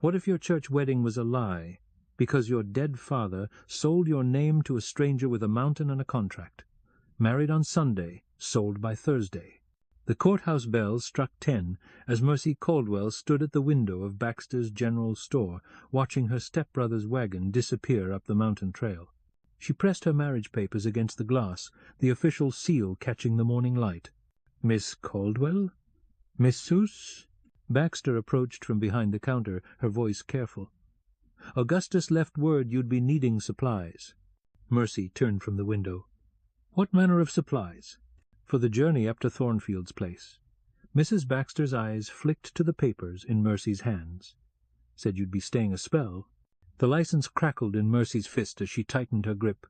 What if your church wedding was a lie, because your dead father sold your name to a stranger with a mountain and a contract? Married on Sunday, sold by Thursday. The courthouse bells struck 10 as Mercy Caldwell stood at the window of Baxter's General Store, watching her stepbrother's wagon disappear up the mountain trail. She pressed her marriage papers against the glass, the official seal catching the morning light. "Miss Caldwell? Miss Seuss?" Baxter approached from behind the counter, her voice careful. "Augustus left word you'd be needing supplies." Mercy turned from the window. "What manner of supplies?" "For the journey up to Thornfield's place." Mrs. Baxter's eyes flicked to the papers in Mercy's hands. "Said you'd be staying a spell." The license crackled in Mercy's fist as she tightened her grip.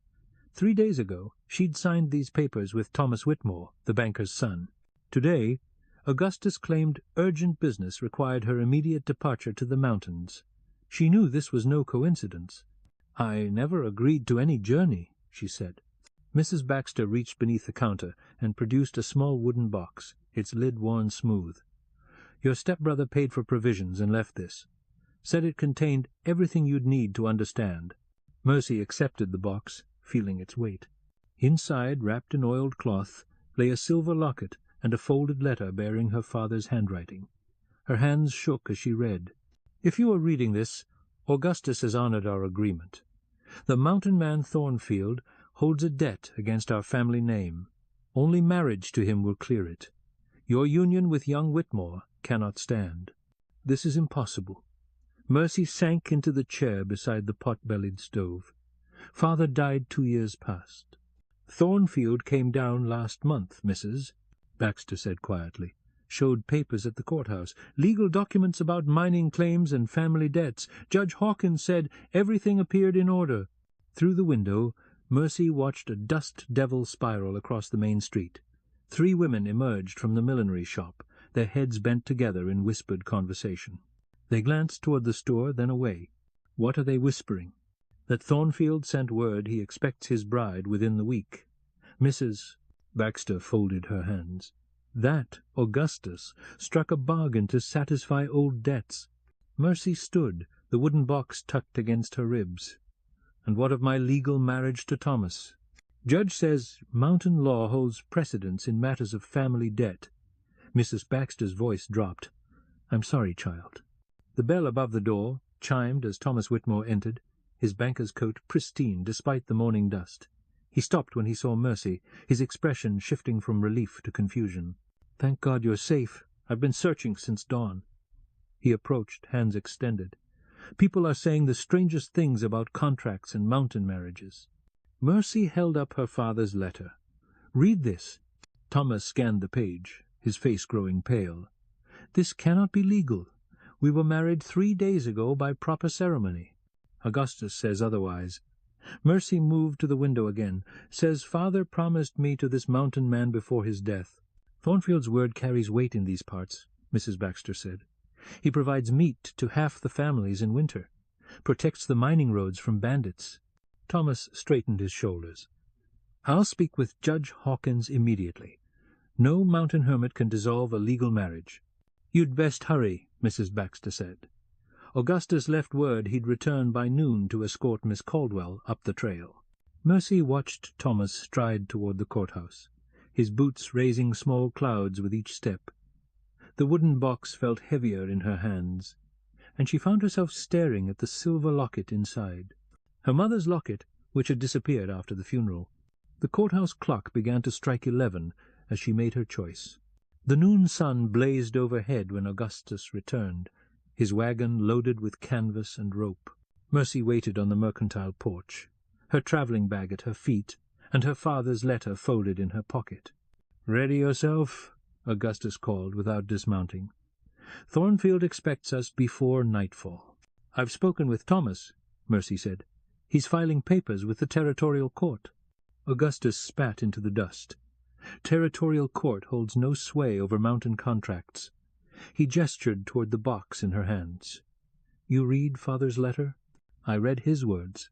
3 days ago she'd signed these papers with Thomas Whitmore, the banker's son. Today Augustus claimed urgent business required her immediate departure to the mountains. She knew this was no coincidence. "I never agreed to any journey," she said. Mrs. Baxter reached beneath the counter and produced a small wooden box, its lid worn smooth. "Your stepbrother paid for provisions and left this. Said it contained everything you'd need to understand." Mercy accepted the box, feeling its weight. Inside, wrapped in oiled cloth, lay a silver locket and a folded letter bearing her father's handwriting. Her hands shook as she read. "If you are reading this, Augustus has honored our agreement. The mountain man Thornfield holds a debt against our family name. Only marriage to him will clear it. Your union with young Whitmore cannot stand. This is impossible." Mercy sank into the chair beside the pot-bellied stove. "Father died 2 years past." "Thornfield came down last month, Mrs." Baxter said quietly. "Showed papers at the courthouse. Legal documents about mining claims and family debts. Judge Hawkins said everything appeared in order." Through the window Mercy watched a dust devil spiral across the main street. 3 women emerged from the millinery shop, their heads bent together in whispered conversation. They glanced toward the store, then away. What are they whispering? That Thornfield sent word he expects his bride within the week. Mrs. Baxter folded her hands. That Augustus struck a bargain to satisfy old debts. Mercy stood, the wooden box tucked against her ribs. "And what of my legal marriage to Thomas?" "Judge says mountain law holds precedence in matters of family debt." Mrs. Baxter's voice dropped. "I'm sorry, child." The bell above the door chimed as Thomas Whitmore entered, his banker's coat pristine despite the morning dust. He stopped when he saw Mercy, his expression shifting from relief to confusion. "Thank God you're safe. I've been searching since dawn." He approached, hands extended. "People are saying the strangest things about contracts and mountain marriages." Mercy held up her father's letter. "Read this." Thomas scanned the page, his face growing pale. "This cannot be legal. We were married 3 days ago by proper ceremony. Augustus says otherwise." Mercy moved to the window again. "Says father promised me to this mountain man before his death." "Thornfield's word carries weight in these parts," Mrs. Baxter said. "He provides meat to half the families in winter, protects the mining roads from bandits." Thomas straightened his shoulders. "I'll speak with Judge Hawkins immediately. No mountain hermit can dissolve a legal marriage." "You'd best hurry," Mrs. Baxter said. "Augustus left word he'd return by noon to escort Miss Caldwell up the trail." Mercy watched Thomas stride toward the courthouse, his boots raising small clouds with each step. The wooden box felt heavier in her hands, and she found herself staring at the silver locket inside. Her mother's locket, which had disappeared after the funeral. The courthouse clock began to strike 11 as she made her choice. The noon sun blazed overhead when Augustus returned, his wagon loaded with canvas and rope. Mercy waited on the mercantile porch, her travelling bag at her feet, and her father's letter folded in her pocket. "Ready yourself," Augustus called without dismounting. "Thornfield expects us before nightfall." "I've spoken with Thomas," Mercy said. "He's filing papers with the territorial court." Augustus spat into the dust. Territorial court holds no sway over mountain contracts. He gestured toward the box in her hands. "You read father's letter?" "I read his words.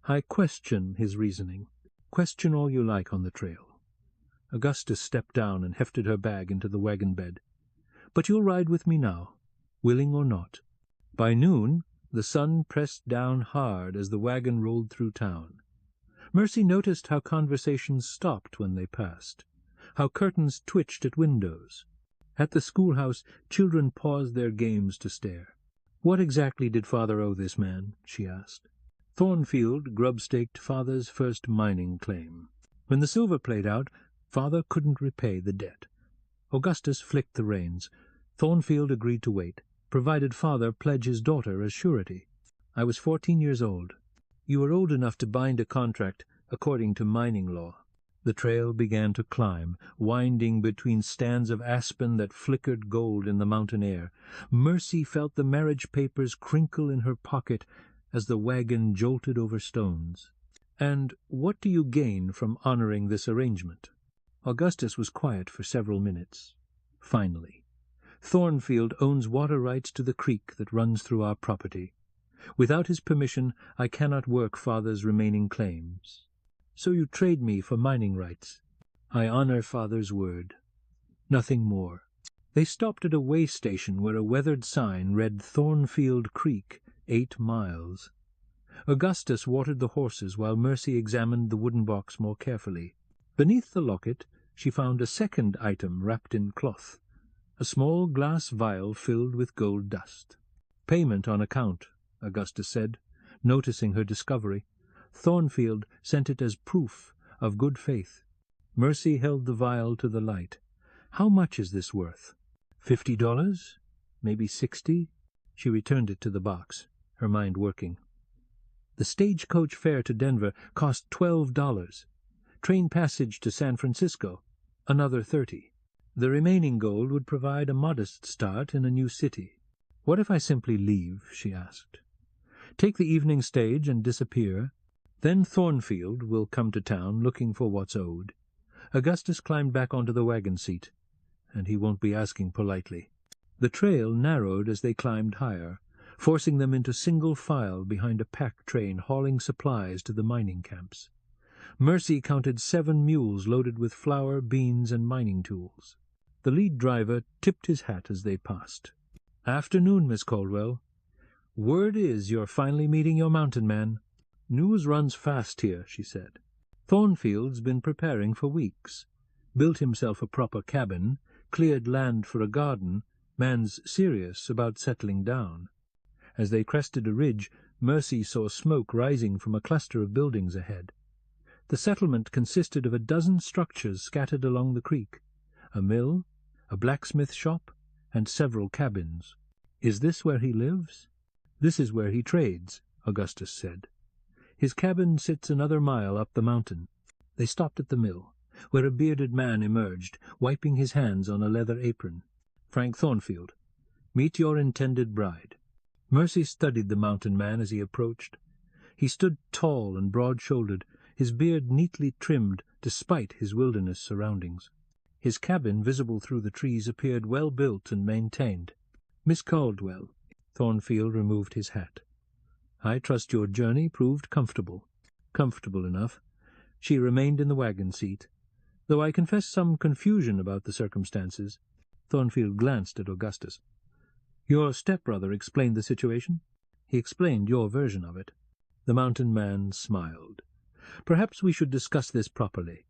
I question his reasoning. Question all you like on the trail." Augustus stepped down and hefted her bag into the wagon bed. "But you'll ride with me now, willing or not. By noon The sun pressed down hard as the wagon rolled through town. Mercy noticed how conversations stopped when they passed, how curtains twitched at windows. At the schoolhouse, children paused their games to stare. "What exactly did Father owe this man?" she asked. Thornfield grub-staked Father's first mining claim. When the silver played out, Father couldn't repay the debt. Augustus flicked the reins. Thornfield agreed to wait, provided Father pledge his daughter as surety. "I was 14 years old. You were old enough to bind a contract according to mining law." The trail began to climb, winding between stands of aspen that flickered gold in the mountain air. Mercy felt the marriage papers crinkle in her pocket as the wagon jolted over stones. "And what do you gain from honoring this arrangement?" Augustus was quiet for several minutes. Finally, "Thornfield owns water rights to the creek that runs through our property. Without his permission, I cannot work Father's remaining claims. So you trade me for mining rights. I honor Father's word. Nothing more." They stopped at a way station where a weathered sign read Thornfield Creek, 8 miles. Augustus watered the horses while Mercy examined the wooden box more carefully. Beneath the locket she found a second item wrapped in cloth, a small glass vial filled with gold dust. "Payment on account," Augustus said, noticing her discovery. "Thornfield sent it as proof of good faith." Mercy held the vial to the light. "How much is this worth?" $50? Maybe 60? She returned it to the box, her mind working. The stagecoach fare to Denver cost $12. Train passage to San Francisco, another 30. The remaining gold would provide a modest start in a new city. "What if I simply leave?" she asked. "Take the evening stage and disappear. Then Thornfield will come to town looking for what's owed. Augustus climbed back onto the wagon seat, and he won't be asking politely." The trail narrowed as they climbed higher, forcing them into single file behind a pack train hauling supplies to the mining camps. Mercy counted 7 mules loaded with flour, beans, and mining tools. The lead driver tipped his hat as they passed. "Afternoon, Miss Caldwell. Word is you're finally meeting your mountain man." "News runs fast here," she said. "Thornfield's been preparing for weeks. Built himself a proper cabin, cleared land for a garden. Man's serious about settling down." As they crested a ridge, Mercy saw smoke rising from a cluster of buildings ahead. The settlement consisted of a dozen structures scattered along the creek, a mill, a blacksmith shop, and several cabins. "Is this where he lives?" "This is where he trades," Augustus said. "His cabin sits another mile up the mountain." They stopped at the mill, where a bearded man emerged, wiping his hands on a leather apron. "Frank Thornfield, meet your intended bride." Mercy studied the mountain man as he approached. He stood tall and broad-shouldered, his beard neatly trimmed despite his wilderness surroundings. His cabin, visible through the trees, appeared well built and maintained. "Miss Caldwell," Thornfield removed his hat. "I trust your journey proved comfortable." "Comfortable enough." She remained in the wagon seat, though I confess some confusion about the circumstances. Thornfield glanced at Augustus. "Your stepbrother explained the situation?" "He explained your version of it." The mountain man smiled. "Perhaps we should discuss this properly.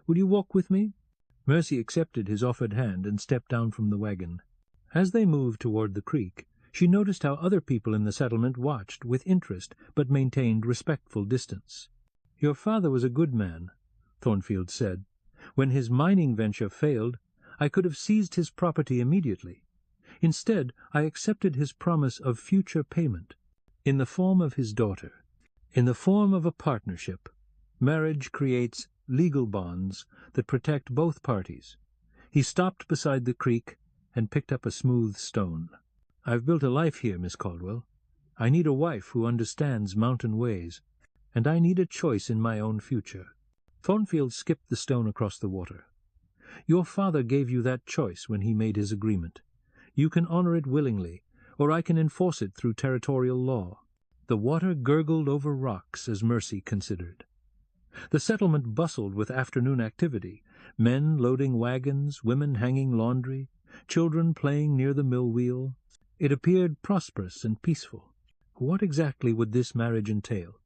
Will you walk with me?" Mercy accepted his offered hand and stepped down from the wagon. As they moved toward the creek, she noticed how other people in the settlement watched with interest, but maintained respectful distance. "Your father was a good man," Thornfield said. "When his mining venture failed, I could have seized his property immediately. Instead, I accepted his promise of future payment, in the form of his daughter, in the form of a partnership. Marriage creates legal bonds that protect both parties." He stopped beside the creek and picked up a smooth stone. "I've built a life here, Miss Caldwell. I need a wife who understands mountain ways, and I need a choice in my own future." Thornfield skipped the stone across the water. "Your father gave you that choice when he made his agreement. You can honor it willingly, or I can enforce it through territorial law." The water gurgled over rocks as Mercy considered. The settlement bustled with afternoon activity, men loading wagons, women hanging laundry, children playing near the mill wheel. It appeared prosperous and peaceful. What exactly would this marriage entail?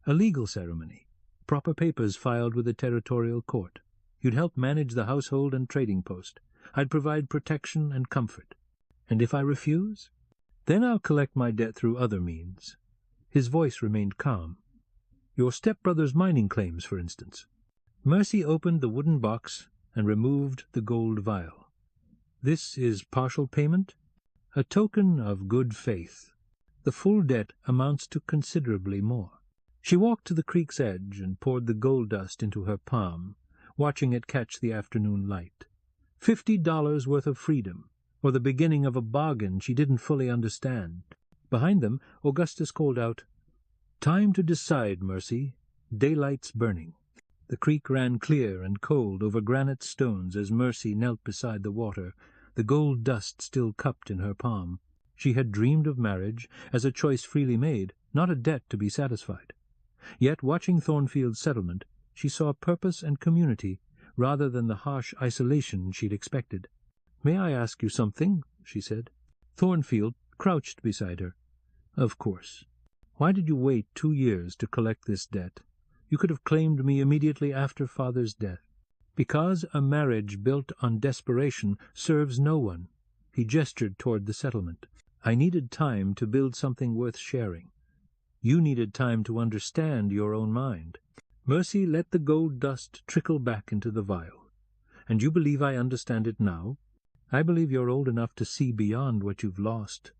A legal ceremony, proper papers filed with the territorial court. You'd help manage the household and trading post. I'd provide protection and comfort. And if I refuse? Then I'll collect my debt through other means. His voice remained calm. Your stepbrother's mining claims, for instance. Mercy opened the wooden box and removed the gold vial. This is partial payment? A token of good faith. The full debt amounts to considerably more. She walked to the creek's edge and poured the gold dust into her palm, watching it catch the afternoon light. $50 worth of freedom, or the beginning of a bargain she didn't fully understand. Behind them, Augustus called out, "Time to decide, Mercy. Daylight's burning." The creek ran clear and cold over granite stones as Mercy knelt beside the water, the gold dust still cupped in her palm. She had dreamed of marriage as a choice freely made, not a debt to be satisfied. Yet, watching Thornfield's settlement, she saw purpose and community rather than the harsh isolation she'd expected. "May I ask you something?" she said. Thornfield crouched beside her. "Of course. Why did you wait 2 years to collect this debt? You could have claimed me immediately after Father's death." "Because a marriage built on desperation serves no one." He gestured toward the settlement. "I needed time to build something worth sharing. You needed time to understand your own mind." Mercy let the gold dust trickle back into the vial. "And you believe I understand it now? I believe you're old enough to see beyond what you've lost,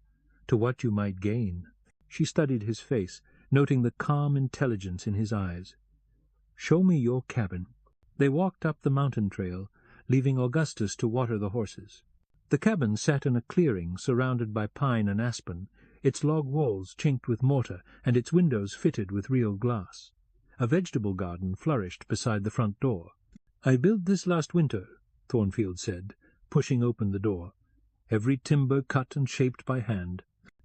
to what you might gain." She studied his face, noting the calm intelligence in his eyes. "Show me your cabin." They walked up the mountain trail, leaving Augustus to water the horses. The cabin sat in a clearing surrounded by pine and aspen, its log walls chinked with mortar and its windows fitted with real glass. A vegetable garden flourished beside the front door. "I built this last winter," Thornfield said, pushing open the door. Every timber cut and shaped by hand.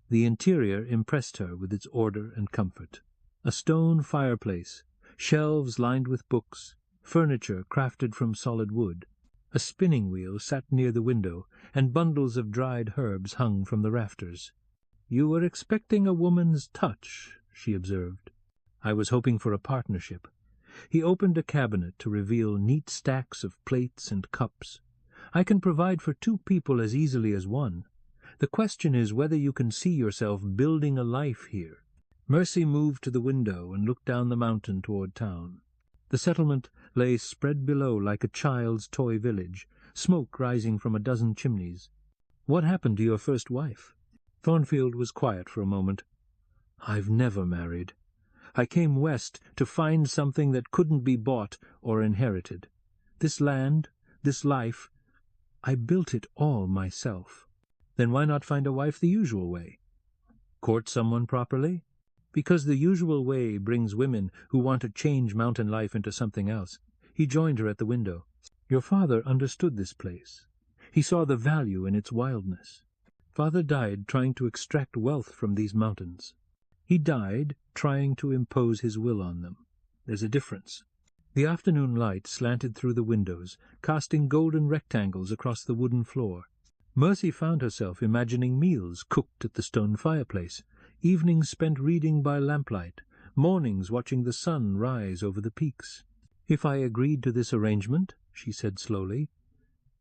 The interior impressed her with its order and comfort. A stone fireplace, shelves lined with books, furniture crafted from solid wood. A spinning wheel sat near the window, and bundles of dried herbs hung from the rafters. "You were expecting a woman's touch," she observed. "I was hoping for a partnership." He opened a cabinet to reveal neat stacks of plates and cups. "I can provide for 2 people as easily as one. The question is whether you can see yourself building a life here." Mercy moved to the window and looked down the mountain toward town. The settlement lay spread below like a child's toy village, smoke rising from a dozen chimneys. "What happened to your first wife?" Thornfield was quiet for a moment. "I've never married. I came west to find something that couldn't be bought or inherited. This land, this life, I built it all myself." "Then why not find a wife the usual way? Court someone properly?" "Because the usual way brings women who want to change mountain life into something else." He joined her at the window. "Your father understood this place. He saw the value in its wildness. Father died trying to extract wealth from these mountains. He died trying to impose his will on them. There's a difference." The afternoon light slanted through the windows, casting golden rectangles across the wooden floor. Mercy found herself imagining meals cooked at the stone fireplace, evenings spent reading by lamplight, mornings watching the sun rise over the peaks. "If I agreed to this arrangement," she said slowly,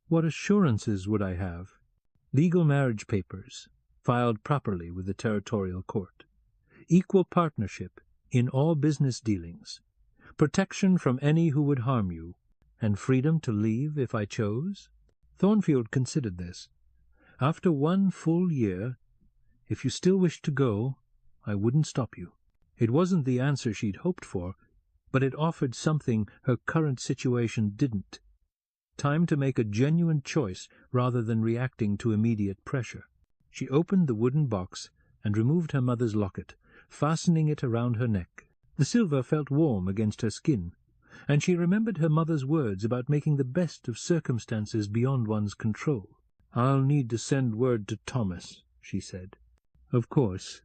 "what assurances would I have?" "Legal marriage papers, filed properly with the territorial court. Equal partnership in all business dealings. Protection from any who would harm you, and freedom to leave if I chose." Thornfield considered this. "After 1 full year, if you still wish to go, I wouldn't stop you." It wasn't the answer she'd hoped for, but it offered something her current situation didn't. Time to make a genuine choice rather than reacting to immediate pressure. She opened the wooden box and removed her mother's locket, fastening it around her neck. The silver felt warm against her skin, and she remembered her mother's words about making the best of circumstances beyond one's control. "I'll need to send word to Thomas," she said. "Of course.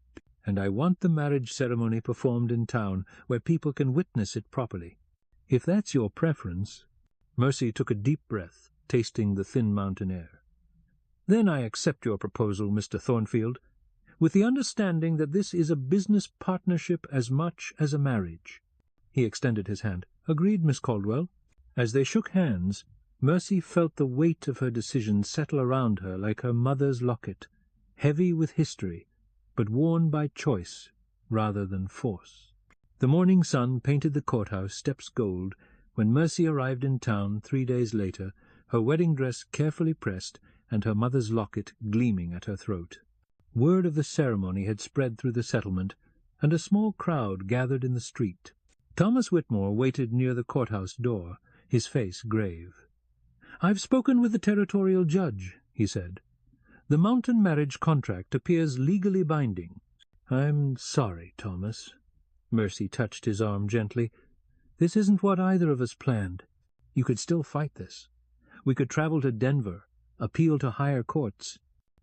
And I want the marriage ceremony performed in town, where people can witness it properly. If that's your preference—" Mercy took a deep breath, tasting the thin mountain air. "Then I accept your proposal, Mr. Thornfield. with the understanding that this is a business partnership as much as a marriage." He extended his hand. "Agreed, Miss Caldwell." As they shook hands, Mercy felt the weight of her decision settle around her like her mother's locket, heavy with history, but worn by choice rather than force. The morning sun painted the courthouse steps gold when Mercy arrived in town 3 days later, her wedding dress carefully pressed and her mother's locket gleaming at her throat. Word of the ceremony had spread through the settlement, and a small crowd gathered in the street. Thomas Whitmore waited near the courthouse door, his face grave. "I've spoken with the territorial judge," he said. "The Mountain marriage contract appears legally binding." "I'm sorry, Thomas." Mercy touched his arm gently. "This isn't what either of us planned. You could still fight this. We could travel to Denver, appeal to higher courts.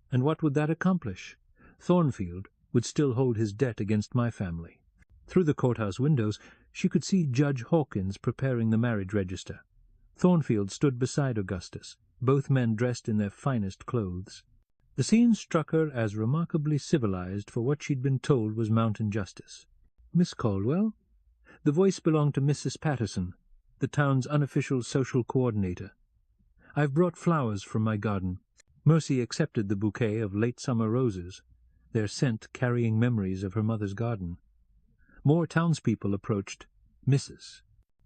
And what would that accomplish? Thornfield would still hold his debt against my family." Through the courthouse windows she could see Judge Hawkins preparing the marriage register. Thornfield stood beside Augustus, both men dressed in their finest clothes. The scene struck her as remarkably civilized for what she'd been told was mountain justice. "Miss Caldwell?" The voice belonged to Mrs. Patterson, the town's unofficial social coordinator. "I've brought flowers from my garden." Mercy accepted the bouquet of late summer roses, their scent carrying memories of her mother's garden. More townspeople approached. Mrs.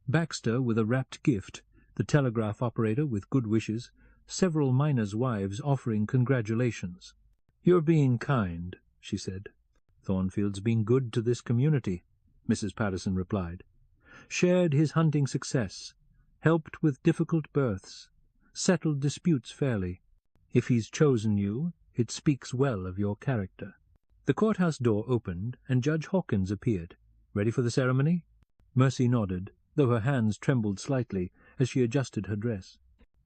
Baxter with a wrapped gift, the telegraph operator with good wishes, several miners' wives offering congratulations. "You're being kind," she said. "Thornfield's been good to this community," Mrs. Patterson replied. "Shared his hunting success, helped with difficult births, settled disputes fairly. If he's chosen you, it speaks well of your character." The courthouse door opened, and Judge Hawkins appeared. "Ready for the ceremony?" Mercy nodded, though her hands trembled slightly as she adjusted her dress.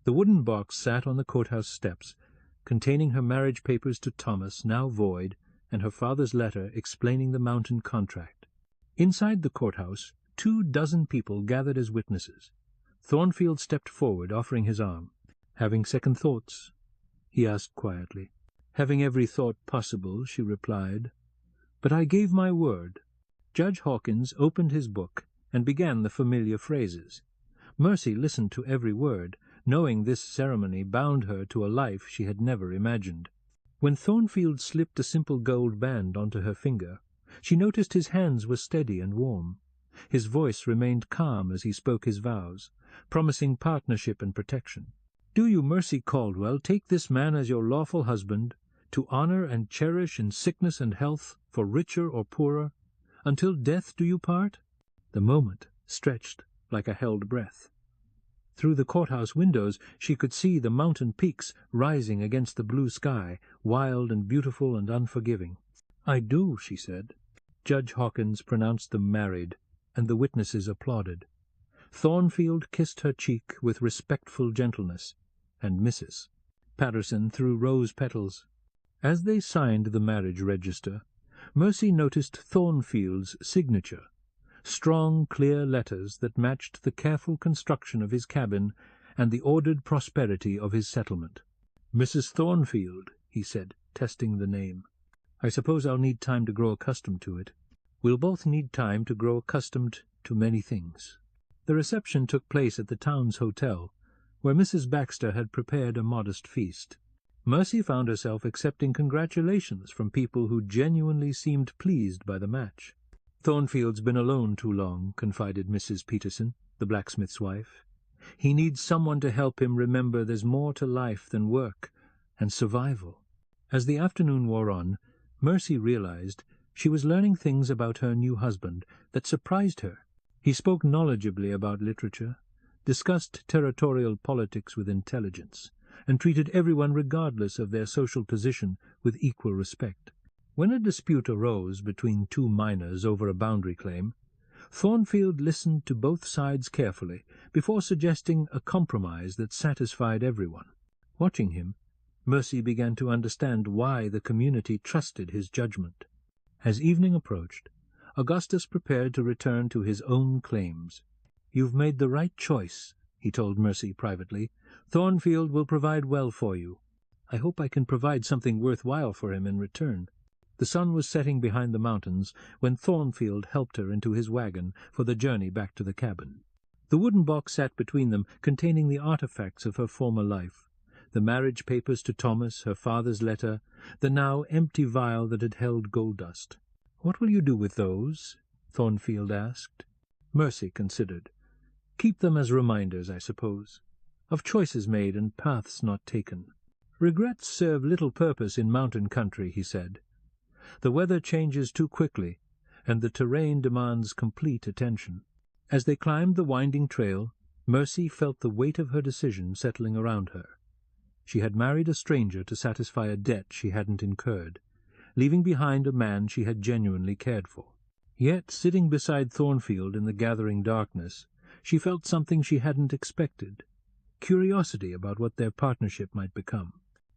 The wooden box sat on the courthouse steps, containing her marriage papers to Thomas, now void, and her father's letter explaining the mountain contract. Inside the courthouse 24 people gathered as witnesses. Thornfield stepped forward, offering his arm. "Having second thoughts?" he asked quietly. "Having every thought possible," she replied. "But I gave my word." Judge Hawkins opened his book and began the familiar phrases. Mercy listened to every word, knowing this ceremony bound her to a life she had never imagined. When Thornfield slipped a simple gold band onto her finger, she noticed his hands were steady and warm. His voice remained calm as he spoke his vows, promising partnership and protection. "Do you, Mercy Caldwell, take this man as your lawful husband, to honor and cherish in sickness and health, for richer or poorer? Until death do you part?" The moment stretched like a held breath. Through the courthouse windows she could see the mountain peaks rising against the blue sky, wild and beautiful and unforgiving. "I do," she said. Judge Hawkins pronounced them married, and the witnesses applauded. Thornfield kissed her cheek with respectful gentleness, and Mrs. Patterson threw rose petals. As they signed the marriage register, Mercy noticed Thornfield's signature, strong, clear letters that matched the careful construction of his cabin and the ordered prosperity of his settlement. "Mrs. Thornfield," he said, testing the name. "I suppose I'll need time to grow accustomed to it." "We'll both need time to grow accustomed to many things." The reception took place at the town's hotel, where Mrs. Baxter had prepared a modest feast. Mercy found herself accepting congratulations from people who genuinely seemed pleased by the match. "Thornfield's been alone too long," confided Mrs. Peterson, the blacksmith's wife. "He needs someone to help him remember there's more to life than work and survival." As the afternoon wore on, Mercy realized she was learning things about her new husband that surprised her. He spoke knowledgeably about literature, discussed territorial politics with intelligence, and treated everyone regardless of their social position with equal respect. When a dispute arose between two miners over a boundary claim, Thornfield listened to both sides carefully before suggesting a compromise that satisfied everyone. Watching him, Mercy began to understand why the community trusted his judgment. As evening approached, Augustus prepared to return to his own claims. "You've made the right choice," he told Mercy privately. "Thornfield will provide well for you. I hope I can provide something worthwhile for him in return." The sun was setting behind the mountains when Thornfield helped her into his wagon for the journey back to the cabin. The wooden box sat between them, containing the artifacts of her former life, the marriage papers to Thomas, her father's letter, the now empty vial that had held gold dust. "What will you do with those?" Thornfield asked. Mercy considered. "Keep them as reminders, I suppose, of choices made and paths not taken. Regrets serve little purpose in mountain country," he said. "The weather changes too quickly, and the terrain demands complete attention." As they climbed the winding trail, Mercy felt the weight of her decision settling around her. She had married a stranger to satisfy a debt she hadn't incurred, leaving behind a man she had genuinely cared for. Yet, sitting beside Thornfield in the gathering darkness, she felt something she hadn't expected, curiosity about what their partnership might become.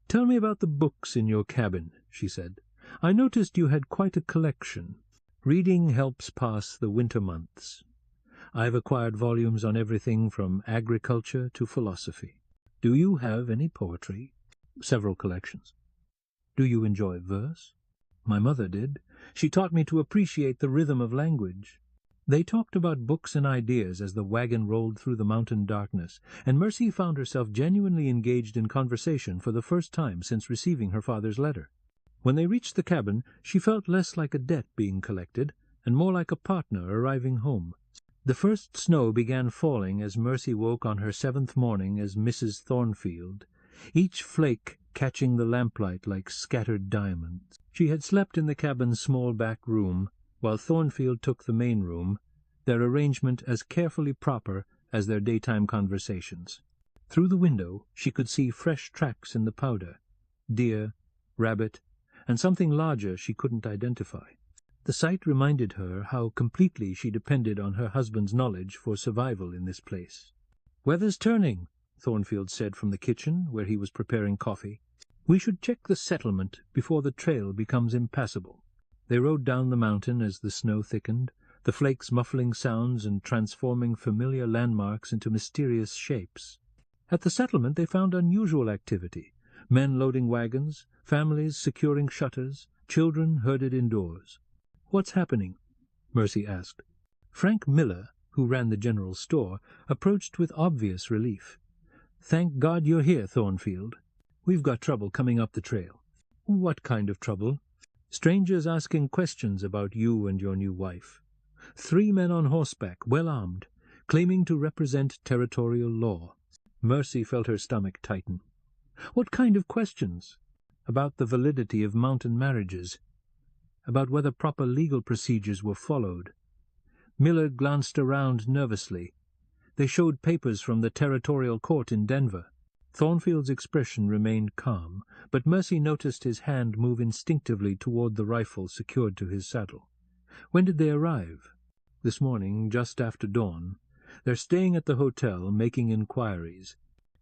"Tell me about the books in your cabin," she said. "I noticed you had quite a collection. Reading helps pass the winter months. I've acquired volumes on everything from agriculture to philosophy. Do you have any poetry?" "Several collections." "Do you enjoy verse?" "My mother did. She taught me to appreciate the rhythm of language." They talked about books and ideas as the wagon rolled through the mountain darkness, and Mercy found herself genuinely engaged in conversation for the first time since receiving her father's letter. When they reached the cabin, she felt less like a debt being collected, and more like a partner arriving home. The first snow began falling as Mercy woke on her 7th morning as Mrs. Thornfield, each flake catching the lamplight like scattered diamonds. She had slept in the cabin's small back room, while Thornfield took the main room, their arrangement as carefully proper as their daytime conversations. Through the window she could see fresh tracks in the powder, deer, rabbit, and something larger she couldn't identify. The sight reminded her how completely she depended on her husband's knowledge for survival in this place. "Weather's turning," Thornfield said from the kitchen, where he was preparing coffee. "We should check the settlement before the trail becomes impassable." They rode down the mountain as the snow thickened, the flakes muffling sounds and transforming familiar landmarks into mysterious shapes. At the settlement they found unusual activity, men loading wagons, families securing shutters, children herded indoors. "What's happening?" Mercy asked. Frank Miller, who ran the general store, approached with obvious relief. "Thank God you're here, Thornfield. We've got trouble coming up the trail." "What kind of trouble?" "Strangers asking questions about you and your new wife. 3 men on horseback, well armed, claiming to represent territorial law." Mercy felt her stomach tighten. "What kind of questions?" "About the validity of mountain marriages, about whether proper legal procedures were followed." Miller glanced around nervously. "They showed papers from the territorial court in Denver." Thornfield's expression remained calm, but Mercy noticed his hand move instinctively toward the rifle secured to his saddle. "When did they arrive?" "This morning, just after dawn. They're staying at the hotel, making inquiries."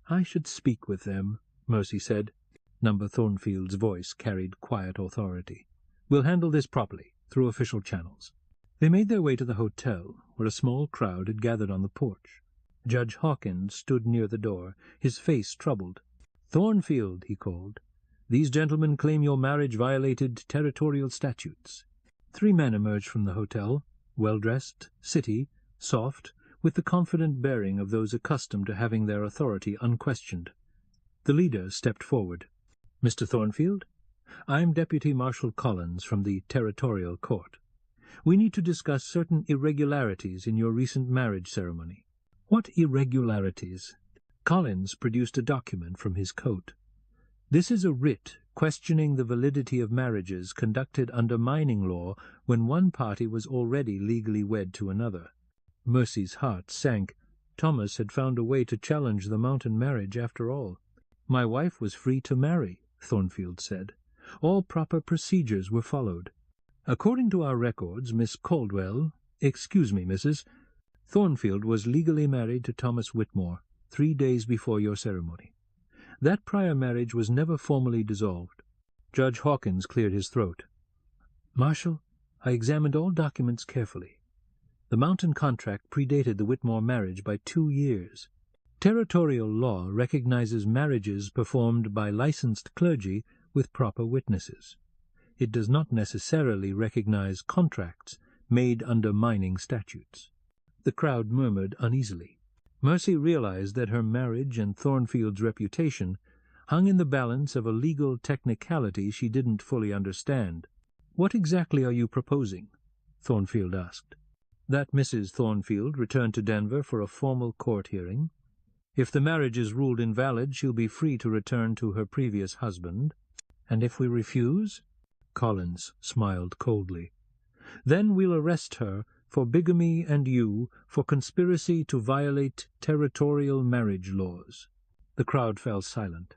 "I should speak with them," Mercy said. Number Thornfield's voice carried quiet authority. "We'll handle this properly, through official channels." They made their way to the hotel, where a small crowd had gathered on the porch. Judge Hawkins stood near the door, his face troubled. "Thornfield," he called, "these gentlemen claim your marriage violated territorial statutes." 3 men emerged from the hotel, well-dressed, city, soft, with the confident bearing of those accustomed to having their authority unquestioned. The leader stepped forward. "Mr. Thornfield, I'm Deputy Marshal Collins from the Territorial Court. We need to discuss certain irregularities in your recent marriage ceremony." "What irregularities?" Collins produced a document from his coat. "This is a writ questioning the validity of marriages conducted under mining law when one party was already legally wed to another." Mercy's heart sank. Thomas had found a way to challenge the mountain marriage after all. "My wife was free to marry," Thornfield said. "All proper procedures were followed. According to our records, Miss Caldwell— excuse me, Mrs. Thornfield was legally married to Thomas Whitmore 3 days before your ceremony. That prior marriage was never formally dissolved." Judge Hawkins cleared his throat. "Marshal, I examined all documents carefully. The mountain contract predated the Whitmore marriage by 2 years. Territorial law recognizes marriages performed by licensed clergy with proper witnesses. it does not necessarily recognize contracts made under mining statutes. The crowd murmured uneasily. Mercy realized that her marriage and Thornfield's reputation hung in the balance of a legal technicality she didn't fully understand. "What exactly are you proposing?" Thornfield asked. "That Mrs. Thornfield return to Denver for a formal court hearing. If the marriage is ruled invalid, she'll be free to return to her previous husband. And if we refuse?" Collins smiled coldly. "Then we'll arrest her for bigamy and you for conspiracy to violate territorial marriage laws." The crowd fell silent.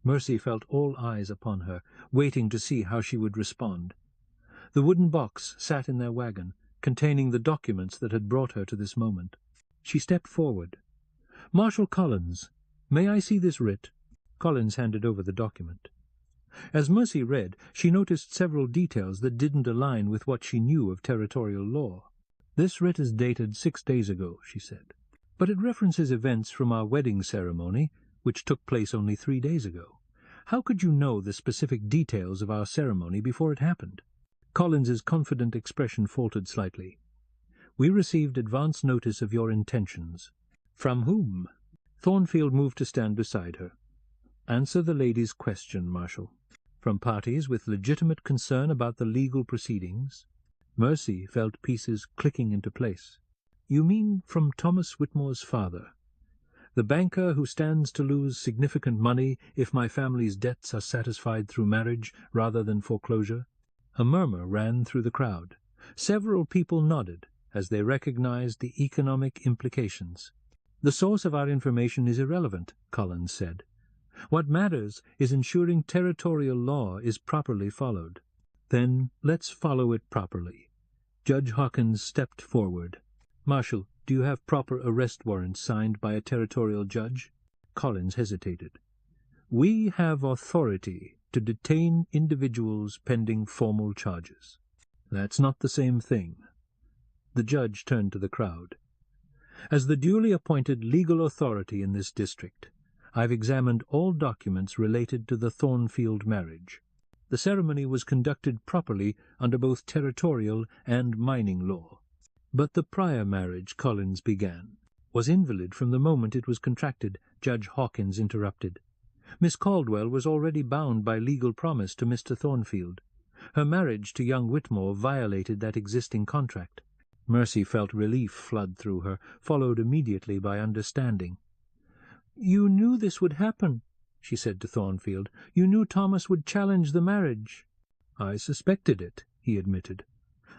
Mercy felt all eyes upon her, waiting to see how she would respond. The wooden box sat in their wagon, containing the documents that had brought her to this moment. She stepped forward. "Marshal Collins, may I see this writ?" Collins handed over the document. As Mercy read, she noticed several details that didn't align with what she knew of territorial law. "This writ is dated 6 days ago," she said, "but it references events from our wedding ceremony, which took place only 3 days ago. How could you know the specific details of our ceremony before it happened?" Collins's confident expression faltered slightly. "We received advance notice of your intentions." "From whom?" Thornfield moved to stand beside her. "Answer the lady's question, Marshal." "From parties with legitimate concern about the legal proceedings." Mercy felt pieces clicking into place. "You mean from Thomas Whitmore's father, the banker who stands to lose significant money if my family's debts are satisfied through marriage rather than foreclosure?" A murmur ran through the crowd. Several people nodded as they recognized the economic implications. "The source of our information is irrelevant," Collins said. "What matters is ensuring territorial law is properly followed." "Then let's follow it properly." Judge Hawkins stepped forward. "Marshal, do you have proper arrest warrants signed by a territorial judge?" Collins hesitated. "We have authority to detain individuals pending formal charges." "That's not the same thing." The judge turned to the crowd. "As the duly appointed legal authority in this district, I've examined all documents related to the Thornfield marriage. The ceremony was conducted properly under both territorial and mining law." "But the prior marriage," Collins began, "was invalid from the moment it was contracted," Judge Hawkins interrupted. "Miss Caldwell was already bound by legal promise to Mr. Thornfield. Her marriage to young Whitmore violated that existing contract." Mercy felt relief flood through her, followed immediately by understanding. "You knew this would happen," she said to Thornfield. "You knew Thomas would challenge the marriage." "I suspected it," he admitted.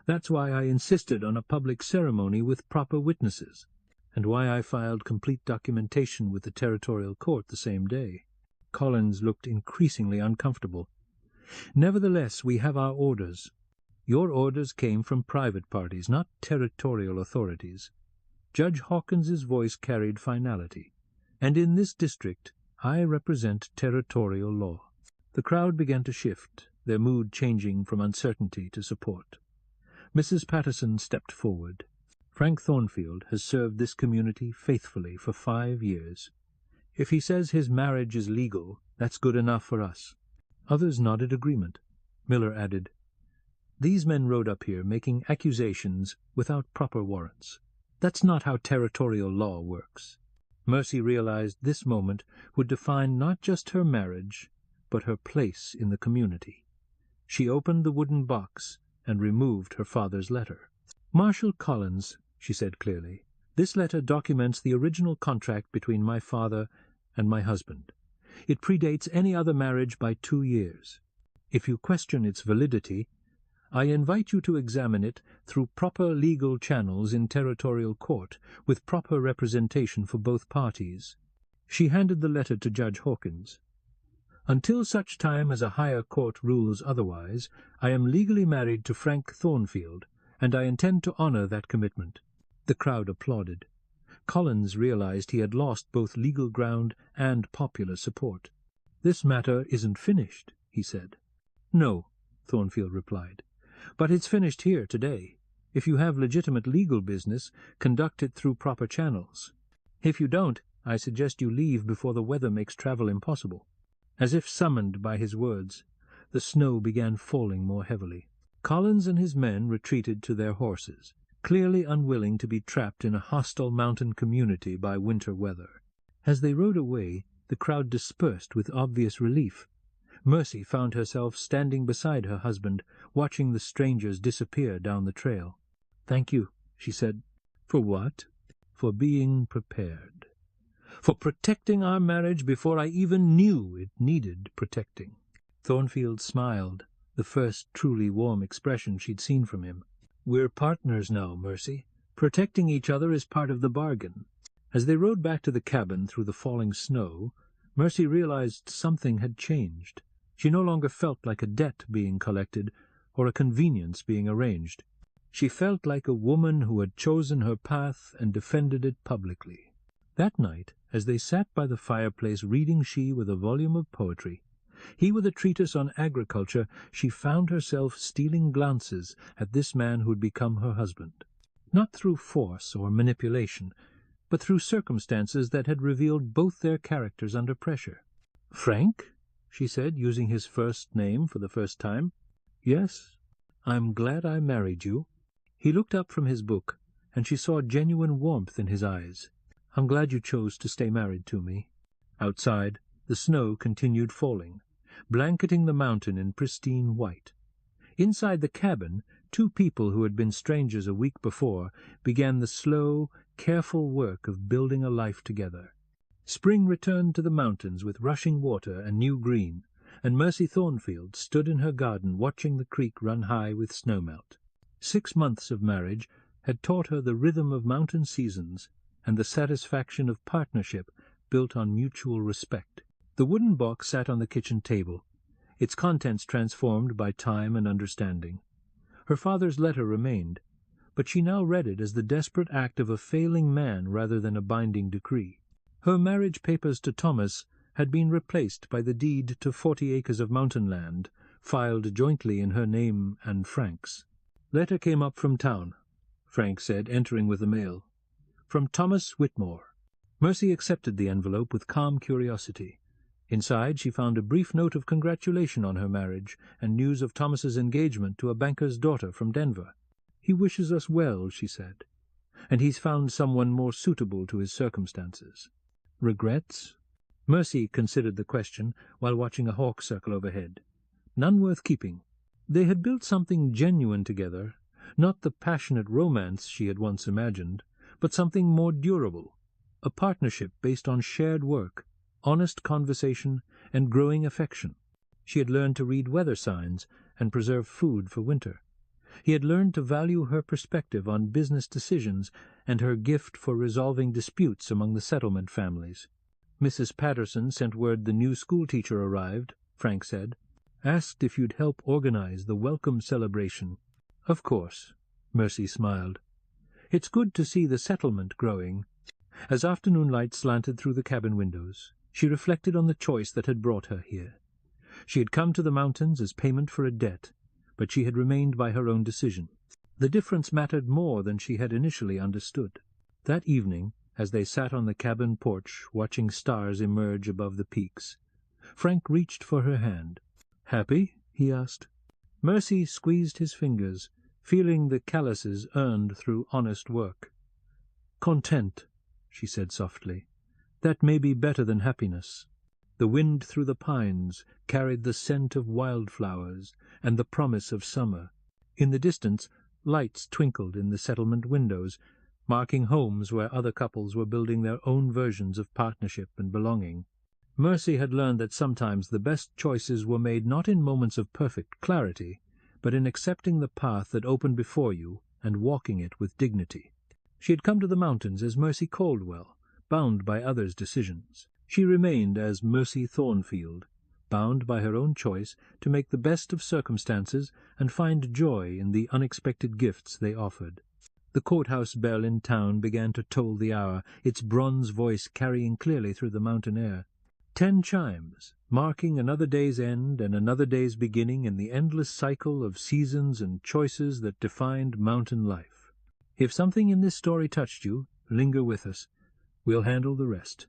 "That's why I insisted on a public ceremony with proper witnesses, and why I filed complete documentation with the territorial court the same day." Collins looked increasingly uncomfortable. "Nevertheless, we have our orders. Your orders came from private parties, not territorial authorities." Judge Hawkins's voice carried finality. "And in this district I represent territorial law." The crowd began to shift, their mood changing from uncertainty to support. Mrs. Patterson stepped forward. "Frank Thornfield has served this community faithfully for 5 years. If he says his marriage is legal, that's good enough for us." Others nodded agreement. Miller added, "These men rode up here making accusations without proper warrants. That's not how territorial law works." Mercy realized this moment would define not just her marriage, but her place in the community. She opened the wooden box and removed her father's letter. "Marshal Collins," she said clearly, "this letter documents the original contract between my father and my husband. It predates any other marriage by 2 years. If you question its validity, I invite you to examine it through proper legal channels in territorial court, with proper representation for both parties." She handed the letter to Judge Hawkins. "Until such time as a higher court rules otherwise, I am legally married to Frank Thornfield, and I intend to honor that commitment." The crowd applauded. Collins realized he had lost both legal ground and popular support. "This matter isn't finished," he said. "No," Thornfield replied, "but it's finished here today. If you have legitimate legal business, conduct it through proper channels. If you don't, I suggest you leave before the weather makes travel impossible." As if summoned by his words, The snow began falling more heavily. Collins and his men retreated to their horses, clearly unwilling to be trapped in a hostile mountain community by winter weather. As they rode away, the crowd dispersed with obvious relief. Mercy found herself standing beside her husband, watching the strangers disappear down the trail. "Thank you," she said. "For what?" "For being prepared. For protecting our marriage before I even knew it needed protecting." Thornfield smiled, the first truly warm expression she'd seen from him. "We're partners now, Mercy. Protecting each other is part of the bargain." As they rode back to the cabin through the falling snow, Mercy realized something had changed. She no longer felt like a debt being collected or a convenience being arranged. She felt like a woman who had chosen her path and defended it publicly. That night, as they sat by the fireplace reading, she with a volume of poetry, he with a treatise on agriculture, she found herself stealing glances at this man who had become her husband. Not through force or manipulation, but through circumstances that had revealed both their characters under pressure. "Frank?" she said, using his first name for the first time. "Yes, I'm glad I married you." He looked up from his book, and she saw genuine warmth in his eyes. "I'm glad you chose to stay married to me." Outside, the snow continued falling, blanketing the mountain in pristine white. Inside the cabin, two people who had been strangers a week before began the slow, careful work of building a life together. Spring returned to the mountains with rushing water and new green, and Mercy Thornfield stood in her garden watching the creek run high with snowmelt. 6 months of marriage had taught her the rhythm of mountain seasons and the satisfaction of partnership built on mutual respect. The wooden box sat on the kitchen table, its contents transformed by time and understanding. Her father's letter remained, but she now read it as the desperate act of a failing man rather than a binding decree. Her marriage papers to Thomas had been replaced by the deed to 40 acres of mountain land, filed jointly in her name and Frank's. "Letter came up from town," Frank said, entering with the mail. "From Thomas Whitmore." Mercy accepted the envelope with calm curiosity. Inside she found a brief note of congratulation on her marriage and news of Thomas's engagement to a banker's daughter from Denver. "He wishes us well," she said, "and he's found someone more suitable to his circumstances." "Regrets?" Mercy considered the question while watching a hawk circle overhead. "None worth keeping." They had built something genuine together, not the passionate romance she had once imagined, but something more durable, a partnership based on shared work, honest conversation, and growing affection. She had learned to read weather signs and preserve food for winter. He had learned to value her perspective on business decisions and her gift for resolving disputes among the settlement families. "Mrs. Patterson sent word the new schoolteacher arrived," Frank said. "Asked if you'd help organize the welcome celebration." "Of course," Mercy smiled. "It's good to see the settlement growing." As afternoon light slanted through the cabin windows, she reflected on the choice that had brought her here. She had come to the mountains as payment for a debt, but she had remained by her own decision. The difference mattered more than she had initially understood. That evening, as they sat on the cabin porch watching stars emerge above the peaks, Frank reached for her hand. "Happy?" he asked. Mercy squeezed his fingers, feeling the calluses earned through honest work. "Content," she said softly. "That may be better than happiness." The wind through the pines carried the scent of wildflowers and the promise of summer. In the distance, lights twinkled in the settlement windows, marking homes where other couples were building their own versions of partnership and belonging. Mercy had learned that sometimes the best choices were made not in moments of perfect clarity, but in accepting the path that opened before you and walking it with dignity. She had come to the mountains as Mercy Caldwell, bound by others' decisions. She remained as Mercy Thornfield, bound by her own choice to make the best of circumstances and find joy in the unexpected gifts they offered. The courthouse bell in town began to toll the hour, its bronze voice carrying clearly through the mountain air. 10 chimes, marking another day's end and another day's beginning in the endless cycle of seasons and choices that defined mountain life. If something in this story touched you, linger with us. We'll handle the rest.